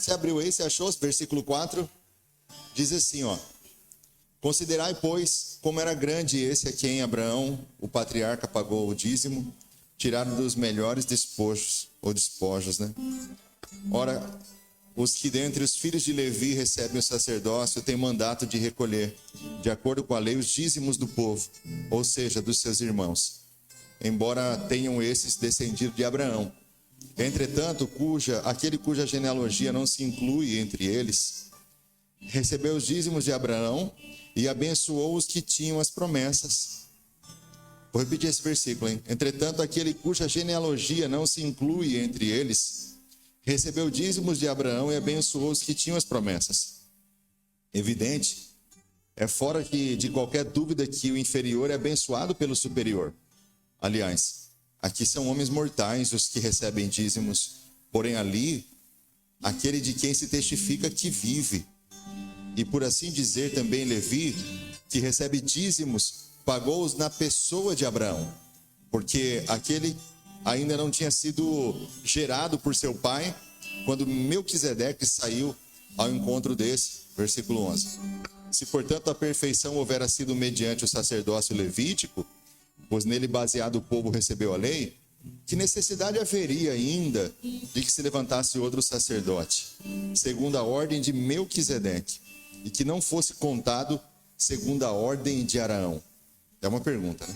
Você abriu aí, você achou? Versículo 4 diz assim, ó. Considerai, pois, como era grande esse a quem Abraão, o patriarca, pagou o dízimo, tirado dos melhores despojos, ou despojos, né? Ora, os que dentre os filhos de Levi recebem o sacerdócio têm mandato de recolher, de acordo com a lei, os dízimos do povo, ou seja, dos seus irmãos, embora tenham esses descendido de Abraão. Entretanto, aquele cuja genealogia não se inclui entre eles, recebeu os dízimos de Abraão e abençoou os que tinham as promessas. Vou repetir esse versículo, hein? Entretanto, aquele cuja genealogia não se inclui entre eles, recebeu dízimos de Abraão e abençoou os que tinham as promessas. Evidente, é fora de qualquer dúvida que o inferior é abençoado pelo superior. Aliás, aqui são homens mortais os que recebem dízimos, porém ali, aquele de quem se testifica que vive. E por assim dizer também Levi, que recebe dízimos, pagou-os na pessoa de Abraão, porque aquele ainda não tinha sido gerado por seu pai, quando Melquisedeque saiu ao encontro desse, versículo 11. Se, portanto, a perfeição houvera sido mediante o sacerdócio levítico, pois nele baseado o povo recebeu a lei, que necessidade haveria ainda de que se levantasse outro sacerdote, segundo a ordem de Melquisedeque, e que não fosse contado segundo a ordem de Araão? É uma pergunta, né?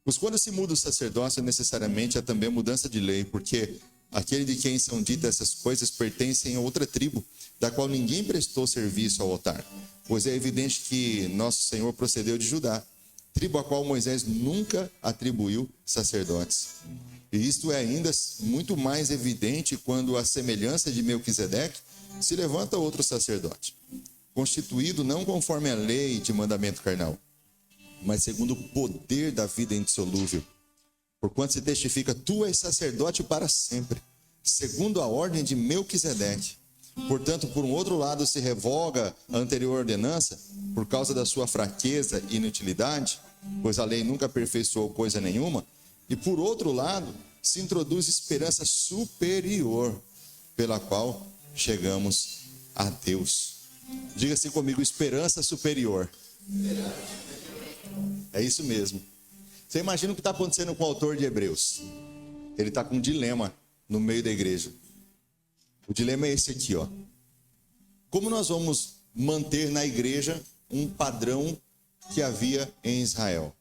Pois quando se muda o sacerdócio, necessariamente há também mudança de lei, porque aquele de quem são ditas essas coisas pertencem a outra tribo, da qual ninguém prestou serviço ao altar. Pois é evidente que nosso Senhor procedeu de Judá, tribo a qual Moisés nunca atribuiu sacerdotes. E isto é ainda muito mais evidente quando, à semelhança de Melquisedeque, se levanta outro sacerdote, constituído não conforme a lei de mandamento carnal, mas segundo o poder da vida indissolúvel. Porquanto se testifica, tu és sacerdote para sempre, segundo a ordem de Melquisedeque. Portanto, por um outro lado, se revoga a anterior ordenança, por causa da sua fraqueza e inutilidade, pois a lei nunca aperfeiçoou coisa nenhuma, e por outro lado, se introduz esperança superior, pela qual chegamos a Deus. Diga-se comigo, esperança superior. É isso mesmo. Você imagina o que está acontecendo com o autor de Hebreus? Ele está com um dilema no meio da igreja. O dilema é esse aqui, ó. Como nós vamos manter na igreja um padrão que havia em Israel?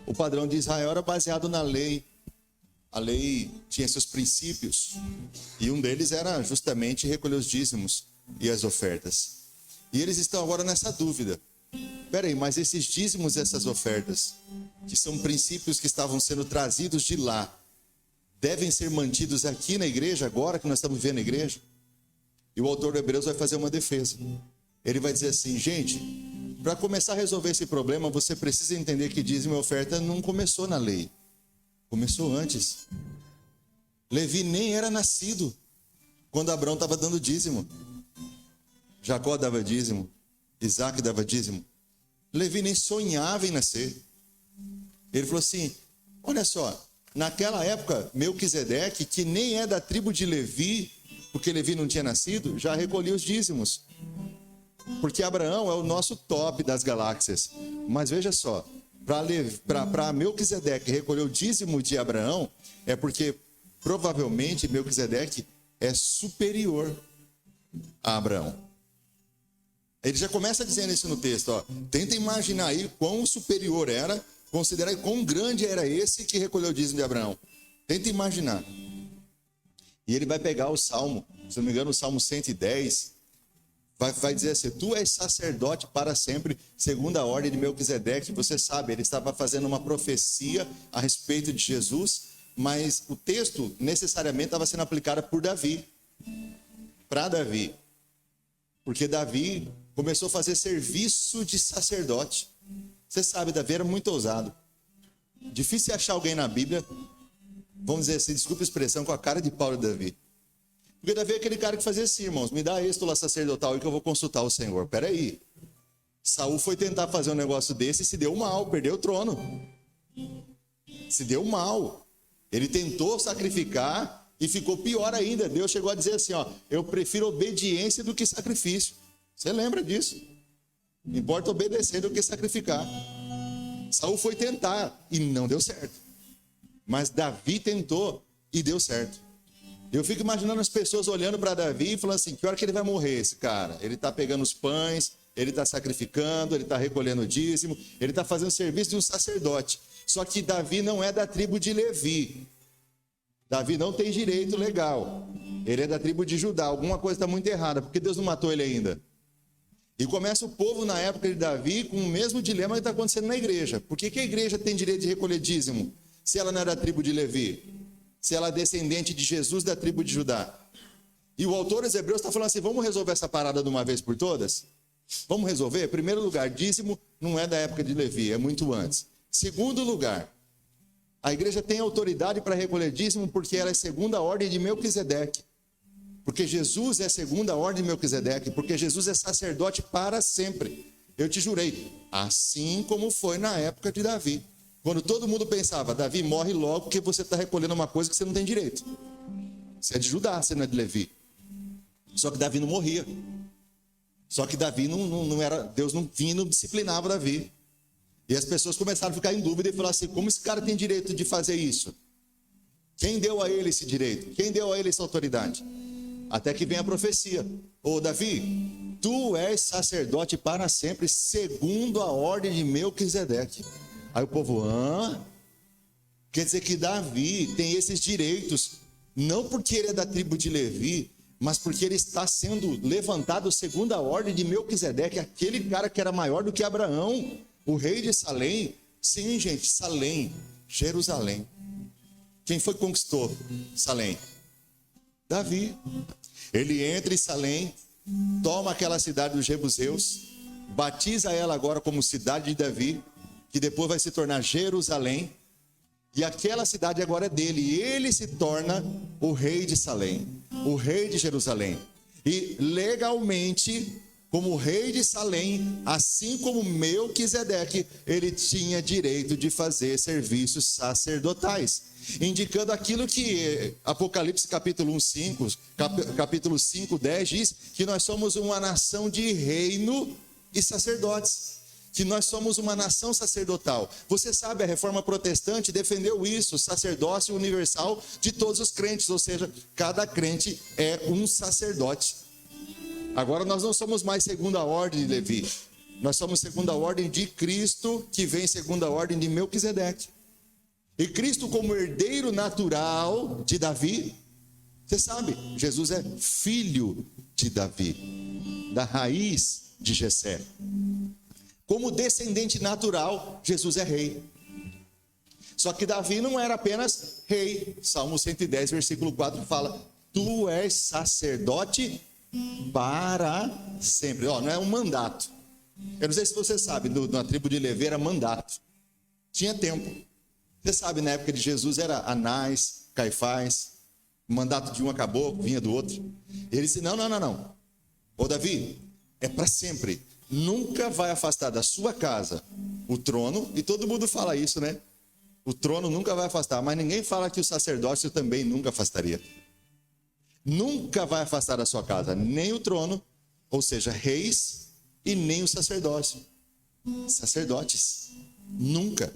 O padrão de Israel era baseado na lei. A lei tinha seus princípios, e um deles era justamente recolher os dízimos e as ofertas. E eles estão agora nessa dúvida. Peraí, mas esses dízimos e essas ofertas, que são princípios que estavam sendo trazidos de lá, devem ser mantidos aqui na igreja, agora que nós estamos vivendo a igreja? E o autor de Hebreus vai fazer uma defesa. Ele vai dizer assim, gente, para começar a resolver esse problema, você precisa entender que dízimo e oferta não começou na lei. Começou antes. Levi nem era nascido quando Abraão estava dando dízimo. Jacó dava dízimo. Isaac dava dízimo. Levi nem sonhava em nascer. Ele falou assim, olha só, naquela época, Melquisedeque, que nem é da tribo de Levi, porque Levi não tinha nascido, já recolhia os dízimos. Porque Abraão é o nosso top das galáxias. Mas veja só, para Melquisedeque recolher o dízimo de Abraão, é porque provavelmente Melquisedeque é superior a Abraão. Ele já começa dizendo isso no texto, ó. Tenta imaginar aí quão superior era, considerar aí quão grande era esse que recolheu o dízimo de Abraão. Tenta imaginar. E ele vai pegar o Salmo, se não me engano, o Salmo 110, vai dizer assim, tu és sacerdote para sempre, segundo a ordem de Melquisedeque. Você sabe, ele estava fazendo uma profecia a respeito de Jesus, mas o texto necessariamente estava sendo aplicado por Davi, para Davi. Porque Davi começou a fazer serviço de sacerdote. Você sabe, Davi era muito ousado. Difícil achar alguém na Bíblia, vamos dizer assim, desculpa a expressão, com a cara de Paulo e Davi. Porque Davi é aquele cara que fazia assim, irmãos, me dá êxtula sacerdotal aí que eu vou consultar o Senhor. Peraí, Saul foi tentar fazer um negócio desse e se deu mal, perdeu o trono. Se deu mal. Ele tentou sacrificar E ficou pior ainda. Deus chegou a dizer assim, ó, eu prefiro obediência do que sacrifício. Você lembra disso? Importa obedecer do que sacrificar. Saul foi tentar e não deu certo. Mas Davi tentou e deu certo. Eu fico imaginando as pessoas olhando para Davi e falando assim, que hora que ele vai morrer esse cara? Ele está pegando os pães, ele está sacrificando, ele está recolhendo o dízimo, ele está fazendo serviço de um sacerdote. Só que Davi não é da tribo de Levi. Davi não tem direito legal. Ele é da tribo de Judá. Alguma coisa está muito errada, porque Deus não matou ele ainda. E começa o povo na época de Davi com o mesmo dilema que está acontecendo na igreja. Por que a igreja tem direito de recolher dízimo se ela não é da tribo de Levi? Se ela é descendente de Jesus da tribo de Judá? E o autor dos Hebreus está falando assim, vamos resolver essa parada de uma vez por todas? Vamos resolver? Em primeiro lugar, dízimo não é da época de Levi, é muito antes. Segundo lugar, a igreja tem autoridade para recolher dízimo porque ela é segunda ordem de Melquisedeque. Porque Jesus é segunda ordem de Melquisedeque, porque Jesus é sacerdote para sempre. Eu te jurei, assim como foi na época de Davi. Quando todo mundo pensava, Davi morre logo porque você está recolhendo uma coisa que você não tem direito. Você é de Judá, você não é de Levi. Só que Davi não morria. Só que Davi não era, Deus não vinha e não disciplinava Davi. E as pessoas começaram a ficar em dúvida e falar assim, como esse cara tem direito de fazer isso? Quem deu a ele esse direito? Quem deu a ele essa autoridade? Até que vem a profecia. Ô Davi, tu és sacerdote para sempre, segundo a ordem de Melquisedeque. Aí o povo, quer dizer que Davi tem esses direitos, não porque ele é da tribo de Levi, mas porque ele está sendo levantado segundo a ordem de Melquisedeque, aquele cara que era maior do que Abraão, o rei de Salém. Sim, gente, Salém, Jerusalém. Quem foi que conquistou Salém? Davi. Ele entra em Salém, toma aquela cidade dos Jebuseus, batiza ela agora como cidade de Davi, que depois vai se tornar Jerusalém, e aquela cidade agora é dele, e ele se torna o rei de Salém, o rei de Jerusalém. E legalmente, como rei de Salém, assim como Melquisedeque, ele tinha direito de fazer serviços sacerdotais, indicando aquilo que Apocalipse capítulo 5, 10 diz, que nós somos uma nação de reino e sacerdotes, que nós somos uma nação sacerdotal. Você sabe, a reforma protestante defendeu isso, sacerdócio universal de todos os crentes, ou seja, cada crente é um sacerdote. Agora nós não somos mais segunda ordem de Levi, nós somos segunda ordem de Cristo, que vem segunda ordem de Melquisedeque. E Cristo, como herdeiro natural de Davi, você sabe, Jesus é filho de Davi, da raiz de Jessé. Como descendente natural, Jesus é rei. Só que Davi não era apenas rei. Salmo 110, versículo 4 fala, tu és sacerdote para sempre. Não é um mandato. Eu não sei se você sabe, na tribo de Levi era mandato. Tinha tempo. Você sabe, na época de Jesus era Anás, Caifás, o mandato de um acabou, vinha do outro. Ele disse, não. Ô Davi, é para sempre. Nunca vai afastar da sua casa o trono, e todo mundo fala isso, né? O trono nunca vai afastar, mas ninguém fala que o sacerdócio também nunca afastaria. Nunca vai afastar da sua casa nem o trono, ou seja, reis, e nem o sacerdócio. Sacerdotes. Nunca.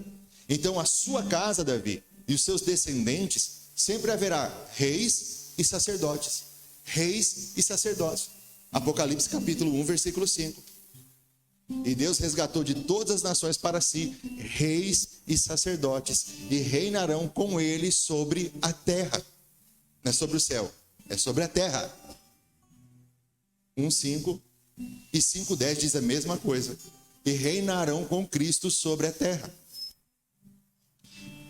Então a sua casa, Davi, e os seus descendentes, sempre haverá reis e sacerdotes. Reis e sacerdotes. Apocalipse capítulo 1, versículo 5. E Deus resgatou de todas as nações para si reis e sacerdotes, e reinarão com ele sobre a terra. Não é sobre o céu, é sobre a terra. 1:5 e 5:10 diz a mesma coisa. E reinarão com Cristo sobre a terra.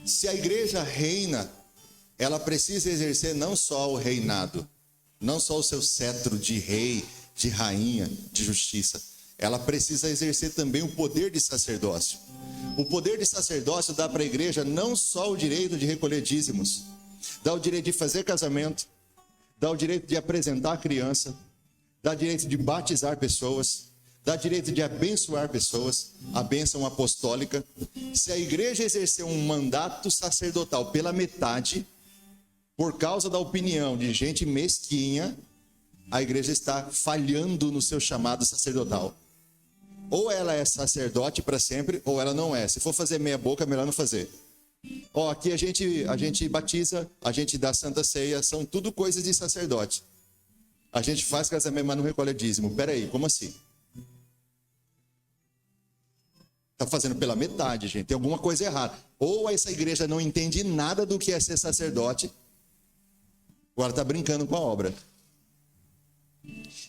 Se a igreja reina, ela precisa exercer não só o reinado, não só o seu cetro de rei, de rainha, de justiça. Ela precisa exercer também o poder de sacerdócio. O poder de sacerdócio dá para a igreja não só o direito de recolher dízimos, dá o direito de fazer casamento, dá o direito de apresentar a criança, dá o direito de batizar pessoas, dá direito de abençoar pessoas, a bênção apostólica. Se a igreja exercer um mandato sacerdotal pela metade, por causa da opinião de gente mesquinha, a igreja está falhando no seu chamado sacerdotal. Ou ela é sacerdote para sempre, ou ela não é. Se for fazer meia boca, é melhor não fazer. Ó, aqui a gente batiza, a gente dá santa ceia, são tudo coisas de sacerdote. A gente faz casamento, mas não recolhe dízimo. Peraí, como assim? Está fazendo pela metade, gente. Tem alguma coisa errada. Ou essa igreja não entende nada do que é ser sacerdote, ou ela está brincando com a obra.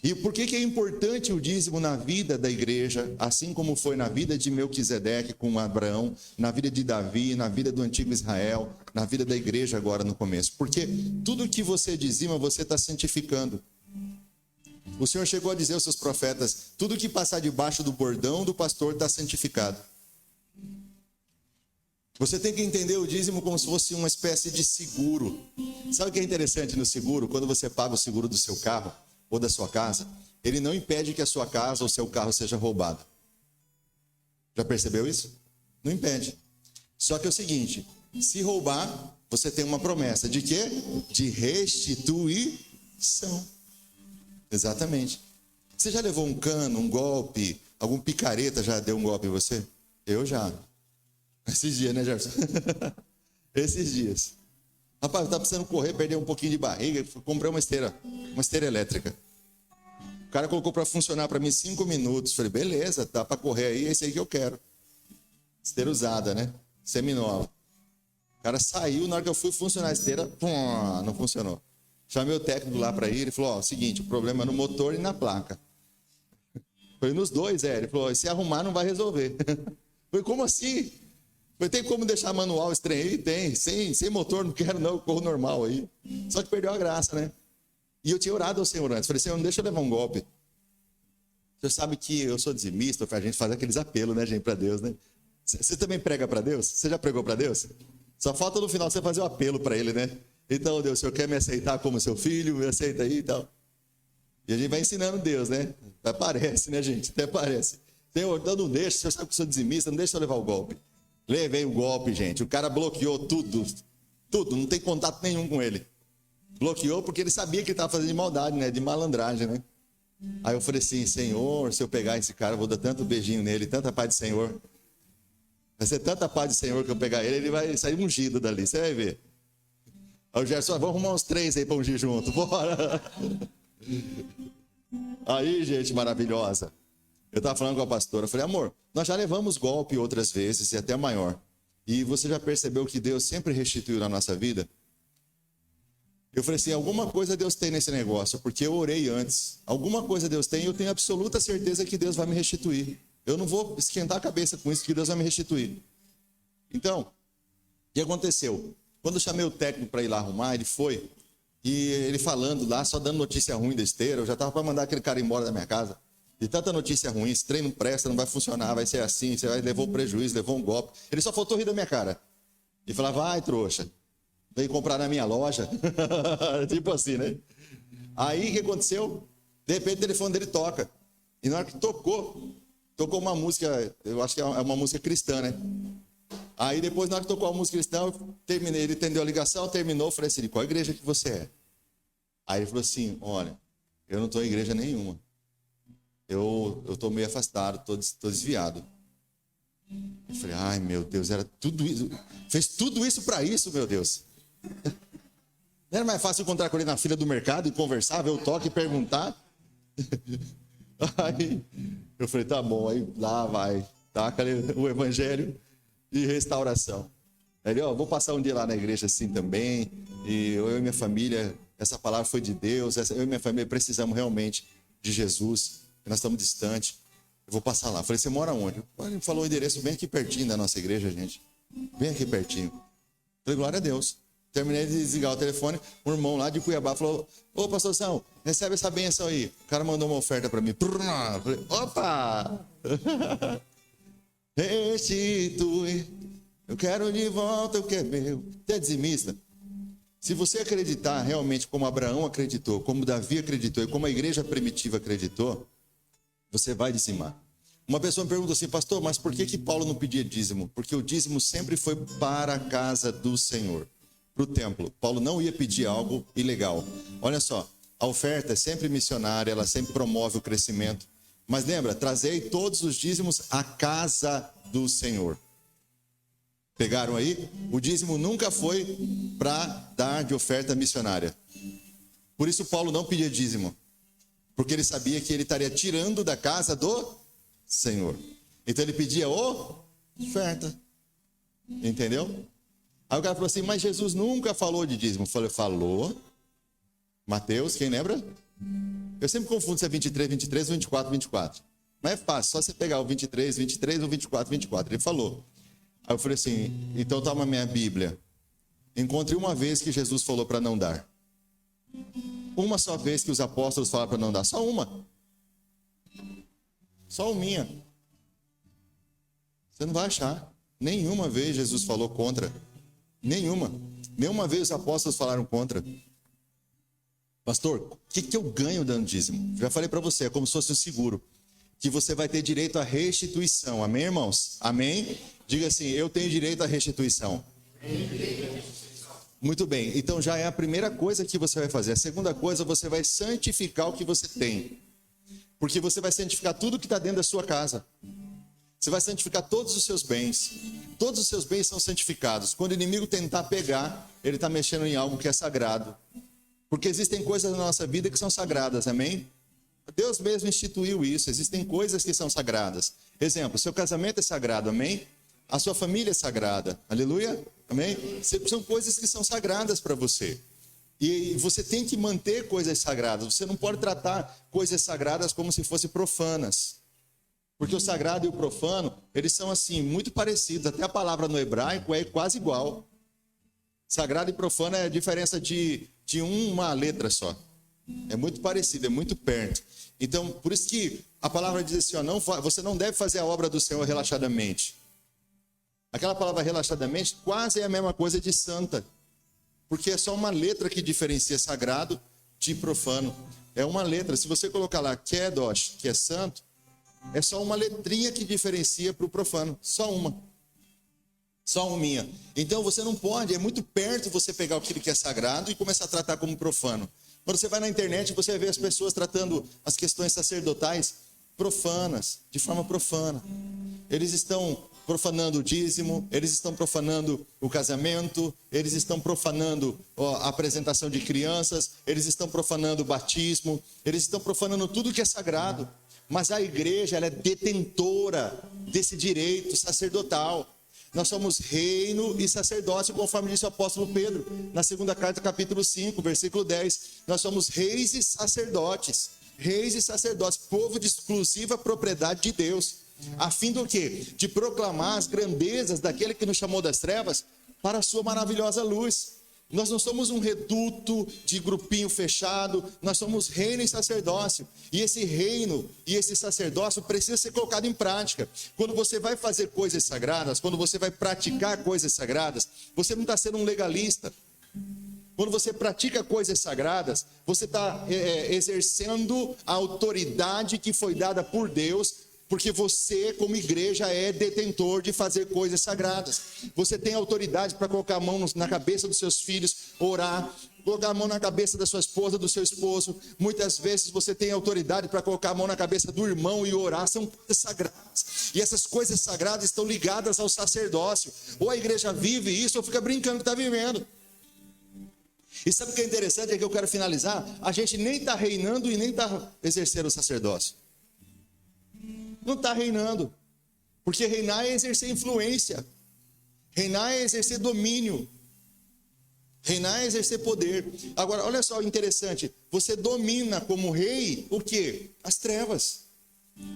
E por que é importante o dízimo na vida da igreja, assim como foi na vida de Melquisedeque com Abraão, na vida de Davi, na vida do antigo Israel, na vida da igreja agora no começo? Porque tudo que você dizima, você está santificando. O Senhor chegou a dizer aos seus profetas, tudo que passar debaixo do bordão do pastor está santificado. Você tem que entender o dízimo como se fosse uma espécie de seguro. Sabe o que é interessante no seguro? Quando você paga o seguro do seu carro, ou da sua casa, ele não impede que a sua casa ou seu carro seja roubado. Já percebeu isso? Não impede. Só que é o seguinte, se roubar, você tem uma promessa de quê? De restituição. Exatamente. Você já levou um cano, um golpe, algum picareta já deu um golpe em você? Eu já. Esses dias, né, Gerson? Esses dias. Rapaz, eu tava precisando correr, perder um pouquinho de barriga, comprei uma esteira elétrica. O cara colocou para funcionar para mim 5 minutos. Falei, beleza, dá para correr aí, é esse aí que eu quero. Esteira usada, né? Seminova. O cara saiu, na hora que eu fui funcionar a esteira, não funcionou. Chamei o técnico lá para ir, ele falou, ó, seguinte, o problema é no motor e na placa. Falei, nos dois, ele falou, se arrumar não vai resolver. Falei, como assim? Falei, tem como deixar manual esse trem aí? Tem, sem motor, não quero não, eu corro normal aí. Só que perdeu a graça, né? E eu tinha orado ao Senhor antes, falei, Senhor, não deixa eu levar um golpe. Você sabe que eu sou dizimista, a gente faz aqueles apelos, né, gente, para Deus, né? Você também prega para Deus? Você já pregou para Deus? Só falta no final você fazer o apelo para Ele, né? Então, Deus, o Senhor quer me aceitar como seu filho? Me aceita aí e tal. E a gente vai ensinando Deus, né? Até parece, né, gente? Até parece. Senhor, então não deixa, o Senhor sabe que eu sou dizimista, não deixa eu levar o golpe. Levei o golpe, gente. O cara bloqueou tudo, não tem contato nenhum com ele. Bloqueou porque ele sabia que ele estava fazendo de maldade, né? De malandragem, né? Aí eu falei assim, Senhor, se eu pegar esse cara, eu vou dar tanto beijinho nele, tanta paz do Senhor. Vai ser tanta paz do Senhor que eu pegar ele, ele vai sair ungido dali, você vai ver. Aí o Gerson, vamos arrumar uns 3 aí para ungir junto, bora. Aí, gente maravilhosa. Eu estava falando com a pastora, eu falei, amor, nós já levamos golpe outras vezes e até maior. E você já percebeu que Deus sempre restituiu na nossa vida? Eu falei assim, alguma coisa Deus tem nesse negócio, porque eu orei antes. Alguma coisa Deus tem e eu tenho absoluta certeza que Deus vai me restituir. Eu não vou esquentar a cabeça com isso, que Deus vai me restituir. Então, o que aconteceu? Quando eu chamei o técnico para ir lá arrumar, ele foi, e ele falando lá, só dando notícia ruim da esteira, eu já estava para mandar aquele cara embora da minha casa. De tanta notícia ruim, esse trem não presta, não vai funcionar, vai ser assim, você levou prejuízo, levou um golpe. Ele só faltou rir da minha cara. E falava, vai, trouxa, veio comprar na minha loja. Tipo assim, né? Aí o que aconteceu? De repente o telefone dele toca. E na hora que tocou uma música, eu acho que é uma música cristã, né? Aí depois, na hora que tocou a música cristã, eu terminei, ele atendeu a ligação, terminou, eu falei assim, qual igreja que você é? Aí ele falou assim, olha, eu não estou em igreja nenhuma. Eu estou meio afastado, estou desviado. Eu falei, ai meu Deus, era tudo isso, fez tudo isso para isso, meu Deus. Não era mais fácil encontrar com ele na fila do mercado e conversar, ver o toque e perguntar? Aí eu falei, tá bom, aí lá vai, taca ali o evangelho e restauração. Aí ele, ó, vou passar um dia lá na igreja assim também, e eu e minha família, essa palavra foi de Deus, eu e minha família precisamos realmente de Jesus, nós estamos distantes, eu vou passar lá. Eu falei, você mora onde? Ele falou o endereço bem aqui pertinho da nossa igreja, gente, bem aqui pertinho. Eu falei, glória a Deus. Terminei de desligar o telefone, um irmão lá de Cuiabá falou, ô pastorzão, recebe essa bênção aí. O cara mandou uma oferta para mim. Eu falei, opa! Restitui, eu quero de volta o que é meu. Você é dizimista? Se você acreditar realmente como Abraão acreditou, como Davi acreditou e como a igreja primitiva acreditou, você vai dizimar. Uma pessoa me perguntou assim, pastor, mas por que Paulo não pedia dízimo? Porque o dízimo sempre foi para a casa do Senhor. para o templo. Paulo não ia pedir algo ilegal. Olha só, a oferta é sempre missionária, ela sempre promove o crescimento. Mas lembra, trazei todos os dízimos à casa do Senhor. Pegaram aí? O dízimo nunca foi para dar de oferta missionária. Por isso Paulo não pedia dízimo. Porque ele sabia que ele estaria tirando da casa do Senhor. Então ele pedia oferta. Entendeu? Aí o cara falou assim, mas Jesus nunca falou de dízimo. Eu falei, falou. Mateus, quem lembra? Eu sempre confundo se é 23, 23 ou 24, 24. Mas é fácil, só você pegar o 23, 23 ou 24, 24. Ele falou. Aí eu falei assim, então toma minha Bíblia. Encontre uma vez que Jesus falou para não dar. Uma só vez que os apóstolos falaram para não dar. Só uma. Só uma. Você não vai achar. Nenhuma vez Jesus falou contra. Nenhuma. Nenhuma vez os apóstolos falaram contra. Pastor, o que eu ganho dando dízimo? Já falei para você, é como se fosse um seguro. Que você vai ter direito à restituição. Amém, irmãos? Amém? Diga assim, eu tenho direito à restituição. Muito bem, então já é a primeira coisa que você vai fazer. A segunda coisa, você vai santificar o que você tem. Porque você vai santificar tudo que está dentro da sua casa. Você vai santificar todos os seus bens. Todos os seus bens são santificados. Quando o inimigo tentar pegar, ele está mexendo em algo que é sagrado. Porque existem coisas na nossa vida que são sagradas, amém? Deus mesmo instituiu isso. Existem coisas que são sagradas. Exemplo, seu casamento é sagrado, amém? A sua família é sagrada, aleluia, amém? São coisas que são sagradas para você. E você tem que manter coisas sagradas. Você não pode tratar coisas sagradas como se fossem profanas. Porque o sagrado e o profano, eles são assim, muito parecidos. Até a palavra no hebraico é quase igual. Sagrado e profano é a diferença de uma letra só. É muito parecido, é muito perto. Então, por isso que a palavra diz assim, ó, você não deve fazer a obra do Senhor relaxadamente. Aquela palavra relaxadamente quase é a mesma coisa de santa. Porque é só uma letra que diferencia sagrado de profano. É uma letra. Se você colocar lá Kedosh, que é santo, é só uma letrinha que diferencia para o profano. Só uma. Só uma minha. Então você não pode, é muito perto você pegar aquilo que é sagrado e começar a tratar como profano. Quando você vai na internet, você vê as pessoas tratando as questões sacerdotais profanas, de forma profana. Eles estão profanando o dízimo, eles estão profanando o casamento, eles estão profanando a apresentação de crianças, eles estão profanando o batismo, eles estão profanando tudo que é sagrado. Mas a igreja, ela é detentora desse direito sacerdotal. Nós somos reino e sacerdócio, conforme disse o apóstolo Pedro, na segunda carta, capítulo 5, versículo 10. Nós somos reis e sacerdotes, povo de exclusiva propriedade de Deus, a fim do quê? De proclamar as grandezas daquele que nos chamou das trevas para a sua maravilhosa luz. Nós não somos um reduto de grupinho fechado, nós somos reino e sacerdócio. E esse reino e esse sacerdócio precisa ser colocado em prática. Quando você vai fazer coisas sagradas, quando você vai praticar coisas sagradas, você não está sendo um legalista. Quando você pratica coisas sagradas, você está exercendo a autoridade que foi dada por Deus, porque você, como igreja, é detentor de fazer coisas sagradas. Você tem autoridade para colocar a mão na cabeça dos seus filhos, orar, colocar a mão na cabeça da sua esposa, do seu esposo. Muitas vezes você tem autoridade para colocar a mão na cabeça do irmão e orar. São coisas sagradas. E essas coisas sagradas estão ligadas ao sacerdócio. Ou a igreja vive isso, ou fica brincando que está vivendo. E sabe o que é interessante? É que eu quero finalizar. A gente nem está reinando e nem está exercendo o sacerdócio. Não está reinando, porque reinar é exercer influência, reinar é exercer domínio, reinar é exercer poder. Agora, olha só, interessante, você domina como rei o quê? As trevas,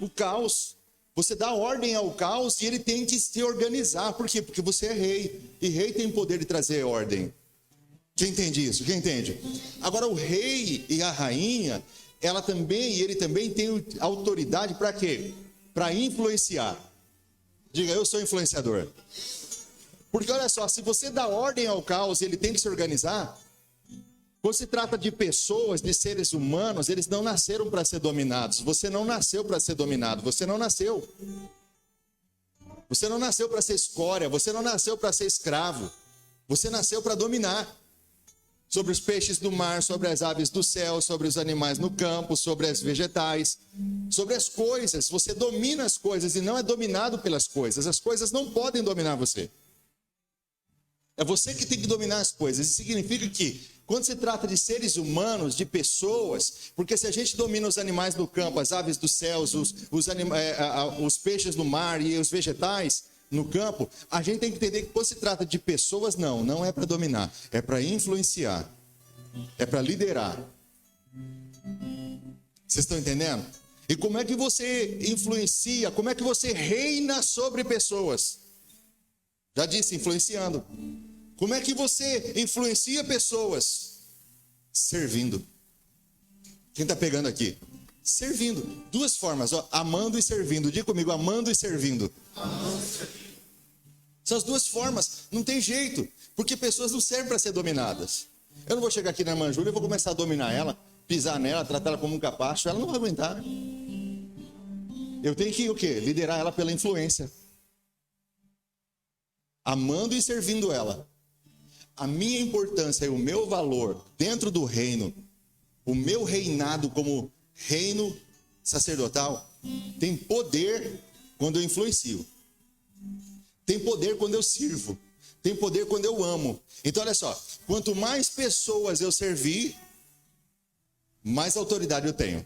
o caos. Você dá ordem ao caos e ele tem que se organizar. Por quê? Porque você é rei, e rei tem poder de trazer ordem. Quem entende isso? Quem entende? Agora, o rei e a rainha, ele também tem autoridade para quê? Para influenciar. Diga, eu sou influenciador. Porque olha só, se você dá ordem ao caos e ele tem que se organizar, quando se trata de pessoas, de seres humanos, eles não nasceram para ser dominados. Você não nasceu para ser dominado, você não nasceu. Você não nasceu para ser escória, você não nasceu para ser escravo. Você nasceu para dominar sobre os peixes do mar, sobre as aves do céu, sobre os animais no campo, sobre as vegetais, sobre as coisas. Você domina as coisas e não é dominado pelas coisas. As coisas não podem dominar você. É você que tem que dominar as coisas. Isso significa que, quando se trata de seres humanos, de pessoas, porque se a gente domina os animais do campo, as aves dos céus, os peixes do mar e os vegetais no campo, a gente tem que entender que quando se trata de pessoas, não é para dominar, é para influenciar, é para liderar. Vocês estão entendendo? E como é que você influencia, como é que você reina sobre pessoas? Já disse, influenciando. Como é que você influencia pessoas? Servindo. Quem está pegando aqui? Servindo. Duas formas, ó, amando e servindo. Diga comigo, amando e servindo. Amando e servindo. São as duas formas. Não tem jeito. Porque pessoas não servem para ser dominadas. Eu não vou chegar aqui na irmã Júlia e vou começar a dominar ela, pisar nela, tratar ela como um capacho. Ela não vai aguentar. Eu tenho que o quê? Liderar ela pela influência. Amando e servindo ela. A minha importância e o meu valor dentro do reino, o meu reinado como reino sacerdotal, tem poder quando eu influencio. Tem poder quando eu sirvo. Tem poder quando eu amo. Então olha só, quanto mais pessoas eu servir, mais autoridade eu tenho.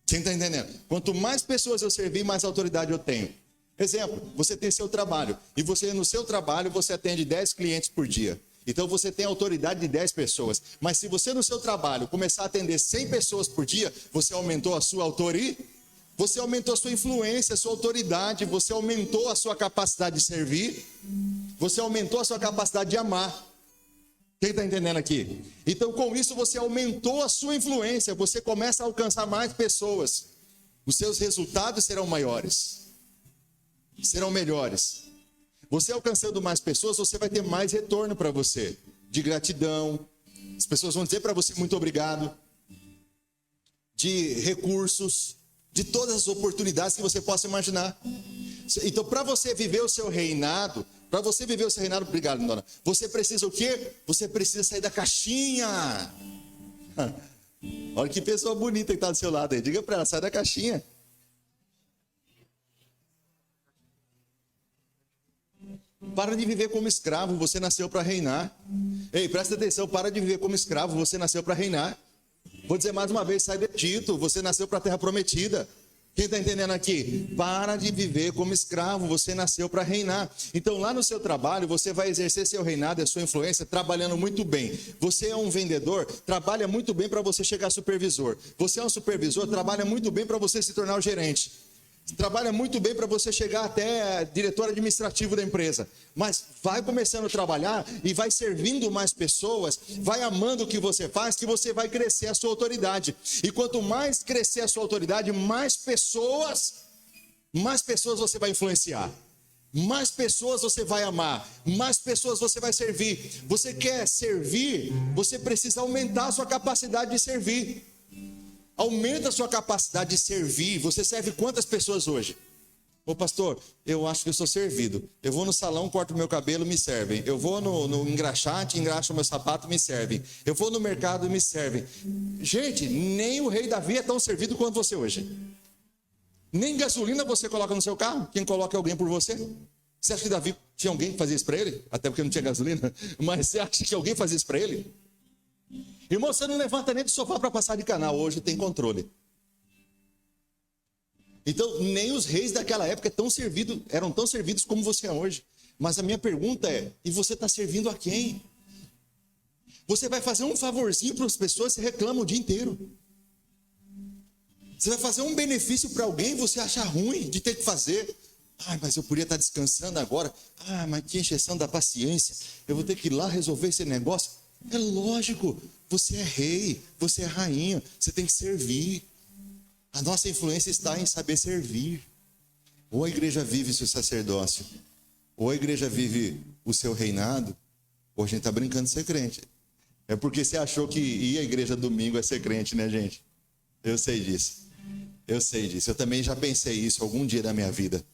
Quem está entendendo? Quanto mais pessoas eu servir, mais autoridade eu tenho. Exemplo, você tem seu trabalho, e você no seu trabalho você atende 10 clientes por dia. Então você tem autoridade de 10 pessoas. Mas se você no seu trabalho começar a atender 100 pessoas por dia, você aumentou a sua autoridade, você aumentou a sua influência, a sua autoridade, você aumentou a sua capacidade de servir, você aumentou a sua capacidade de amar. Quem está entendendo aqui? Então com isso você aumentou a sua influência, você começa a alcançar mais pessoas. Os seus resultados serão maiores. Serão melhores. Você alcançando mais pessoas, você vai ter mais retorno para você, de gratidão. As pessoas vão dizer para você muito obrigado, de recursos, de todas as oportunidades que você possa imaginar. Então, para você viver o seu reinado, obrigado, dona, você precisa o quê? Você precisa sair da caixinha. Olha que pessoa bonita que está do seu lado aí. Diga para ela, sai da caixinha. Para de viver como escravo, você nasceu para reinar. Ei, presta atenção, para de viver como escravo, você nasceu para reinar. Vou dizer mais uma vez, sai do Egito, você nasceu para a terra prometida. Quem está entendendo aqui? Para de viver como escravo, você nasceu para reinar. Então lá no seu trabalho, você vai exercer seu reinado e a sua influência trabalhando muito bem. Você é um vendedor, trabalha muito bem para você chegar a supervisor. Você é um supervisor, trabalha muito bem para você se tornar o gerente. Trabalha muito bem para você chegar até diretor administrativo da empresa. Mas vai começando a trabalhar e vai servindo mais pessoas, vai amando o que você faz, que você vai crescer a sua autoridade. E quanto mais crescer a sua autoridade, mais pessoas você vai influenciar. Mais pessoas você vai amar, mais pessoas você vai servir. Você quer servir, você precisa aumentar a sua capacidade de servir. Aumenta a sua capacidade de servir. Você serve quantas pessoas hoje? Ô pastor, eu acho que eu sou servido. Eu vou no salão, corto meu cabelo, me servem. Eu vou no engraxate, engraxo meu sapato, me servem. Eu vou no mercado, me servem. Gente, nem o rei Davi é tão servido quanto você hoje. Nem gasolina você coloca no seu carro. Quem coloca é alguém por você. Você acha que Davi tinha alguém que fazia isso para ele? Até porque não tinha gasolina. Mas você acha que alguém fazia isso para ele? Irmão, você não levanta nem do sofá para passar de canal, hoje tem controle. Então, nem os reis daquela época eram tão servidos como você é hoje. Mas a minha pergunta é, e você está servindo a quem? Você vai fazer um favorzinho para as pessoas, você reclama o dia inteiro. Você vai fazer um benefício para alguém, você acha ruim de ter que fazer. Ah, mas eu podia estar descansando agora. Ah, mas que encheção da paciência. Eu vou ter que ir lá resolver esse negócio. É lógico, você é rei, você é rainha, você tem que servir. A nossa influência está em saber servir. Ou a igreja vive seu sacerdócio, ou a igreja vive o seu reinado, ou a gente está brincando de ser crente. É porque você achou que ir à igreja domingo é ser crente, né, gente? Eu sei disso. Eu também já pensei isso algum dia da minha vida.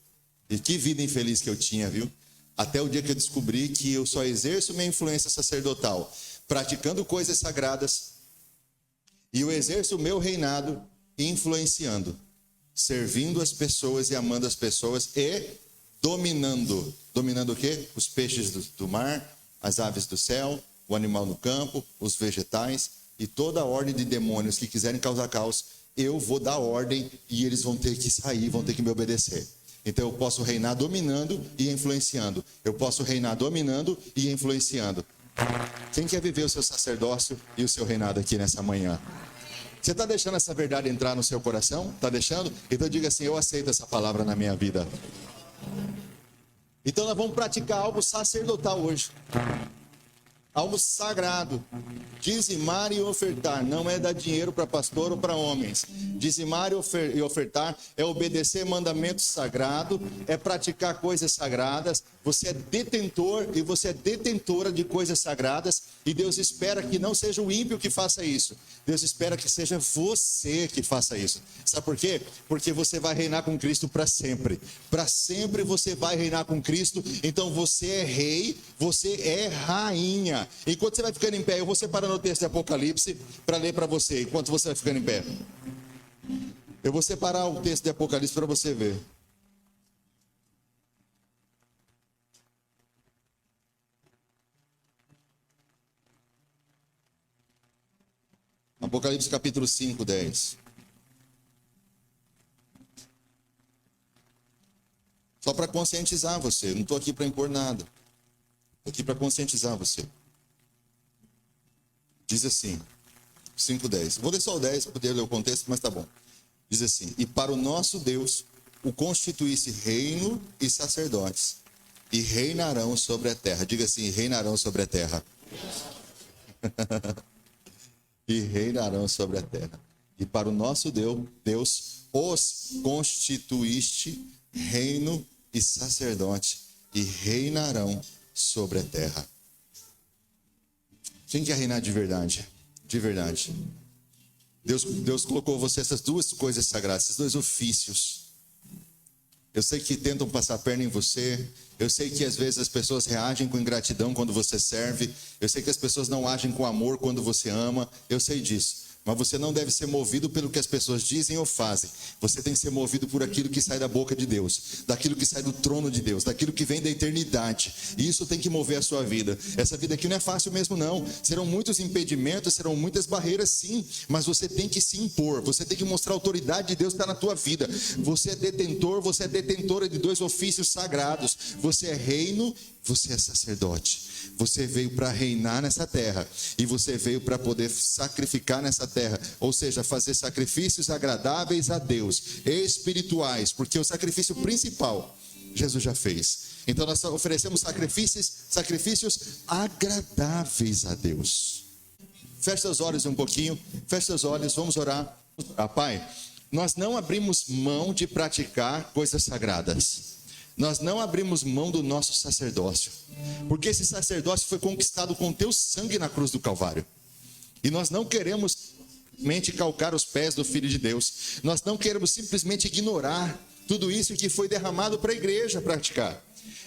E que vida infeliz que eu tinha, viu? até o dia que eu descobri que eu só exerço minha influência sacerdotal praticando coisas sagradas, e eu exerço o meu reinado influenciando, servindo as pessoas e amando as pessoas e dominando. Dominando o quê? Os peixes do mar, as aves do céu, o animal no campo, os vegetais e toda a ordem de demônios que quiserem causar caos. Eu vou dar ordem e eles vão ter que sair, vão ter que me obedecer. Então eu posso reinar dominando e influenciando. Eu posso reinar dominando e influenciando. Quem quer viver o seu sacerdócio e o seu reinado aqui nessa manhã? Você está deixando essa verdade entrar no seu coração? Está deixando? Então diga assim: eu aceito essa palavra na minha vida. Então nós vamos praticar algo sacerdotal hoje. Algo sagrado. Dizimar e ofertar não é dar dinheiro para pastor ou para homens. Dizimar e ofertar é obedecer mandamentos sagrados, é praticar coisas sagradas. Você é detentor e você é detentora de coisas sagradas, e Deus espera que não seja o ímpio que faça isso. Deus espera que seja você que faça isso. Sabe por quê? Porque você vai reinar com Cristo para sempre. Para sempre você vai reinar com Cristo. Então você é rei, você é rainha. Enquanto você vai ficando em pé, eu vou separando o texto de Apocalipse para ler para você, enquanto você vai ficando em pé. Eu vou separar o texto de Apocalipse para você ver. Apocalipse capítulo 5, 10. Só para conscientizar você, não estou aqui para impor nada. Estou aqui para conscientizar você. Diz assim, 5:10. Vou ler só o 10 para poder ler o contexto, mas tá bom. Diz assim: e para o nosso Deus o constituísse reino e sacerdotes, e reinarão sobre a terra. Diga assim: reinarão sobre a terra. E reinarão sobre a terra. E para o nosso Deus os constituíste reino e sacerdote, e reinarão sobre a terra. Quem quer reinar de verdade? De verdade. Deus colocou você essas duas coisas sagradas, esses dois ofícios. Eu sei que tentam passar a perna em você. Eu sei que às vezes as pessoas reagem com ingratidão quando você serve. Eu sei que as pessoas não agem com amor quando você ama. Eu sei disso. Mas você não deve ser movido pelo que as pessoas dizem ou fazem. Você tem que ser movido por aquilo que sai da boca de Deus, daquilo que sai do trono de Deus, daquilo que vem da eternidade. E isso tem que mover a sua vida. Essa vida aqui não é fácil mesmo, não. Serão muitos impedimentos, serão muitas barreiras, sim. Mas você tem que se impor. Você tem que mostrar a autoridade de Deus que está na tua vida. Você é detentor, você é detentora de dois ofícios sagrados. Você é reino, você é sacerdote. Você veio para reinar nessa terra, e você veio para poder sacrificar nessa terra, ou seja, fazer sacrifícios agradáveis a Deus, espirituais, porque o sacrifício principal Jesus já fez. Então nós oferecemos sacrifícios agradáveis a Deus. Feche seus olhos um pouquinho, feche seus olhos, vamos orar. Pai, nós não abrimos mão de praticar coisas sagradas. Nós não abrimos mão do nosso sacerdócio, porque esse sacerdócio foi conquistado com teu sangue na cruz do Calvário. E nós não queremos simplesmente calcar os pés do Filho de Deus. Nós não queremos simplesmente ignorar tudo isso que foi derramado para a igreja praticar.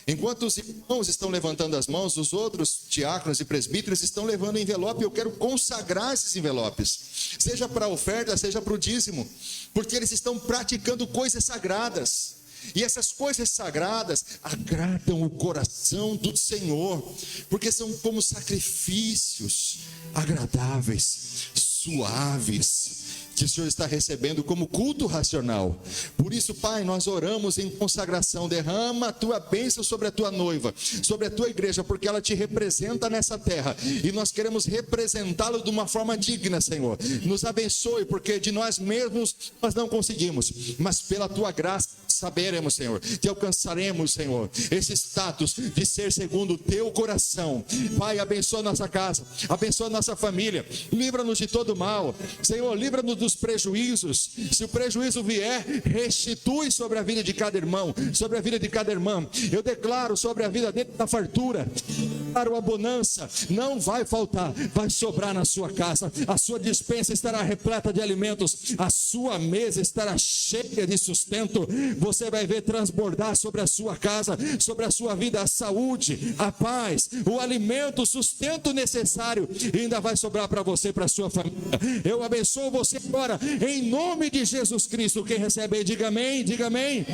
Enquanto os irmãos estão levantando as mãos, os outros diáconos e presbíteros estão levando envelope. Eu quero consagrar esses envelopes, seja para a oferta, seja para o dízimo, porque eles estão praticando coisas sagradas. E essas coisas sagradas agradam o coração do Senhor, porque são como sacrifícios agradáveis, suaves, que o Senhor está recebendo como culto racional. Por isso, Pai, nós oramos em consagração. Derrama a tua bênção sobre a tua noiva, sobre a tua igreja, porque ela te representa nessa terra, e nós queremos representá-lo de uma forma digna, Senhor. Nos abençoe, porque de nós mesmos nós não conseguimos, mas pela tua graça saberemos, Senhor, que alcançaremos, Senhor, esse status de ser segundo o teu coração. Pai, abençoa a nossa casa, abençoa a nossa família, livra-nos de todo mal, Senhor, livra-nos dos prejuízos. Se o prejuízo vier, restitui sobre a vida de cada irmão, sobre a vida de cada irmã. Eu declaro sobre a vida dele da fartura. declaro a bonança, não vai faltar, vai sobrar na sua casa, a sua despensa estará repleta de alimentos, a sua mesa estará cheia de sustento, você vai ver transbordar sobre a sua casa, sobre a sua vida, a saúde, a paz, o alimento, o sustento necessário, e ainda vai sobrar para você, para a sua família. Eu abençoo você agora, em nome de Jesus Cristo. Quem recebe aí, diga amém, diga amém.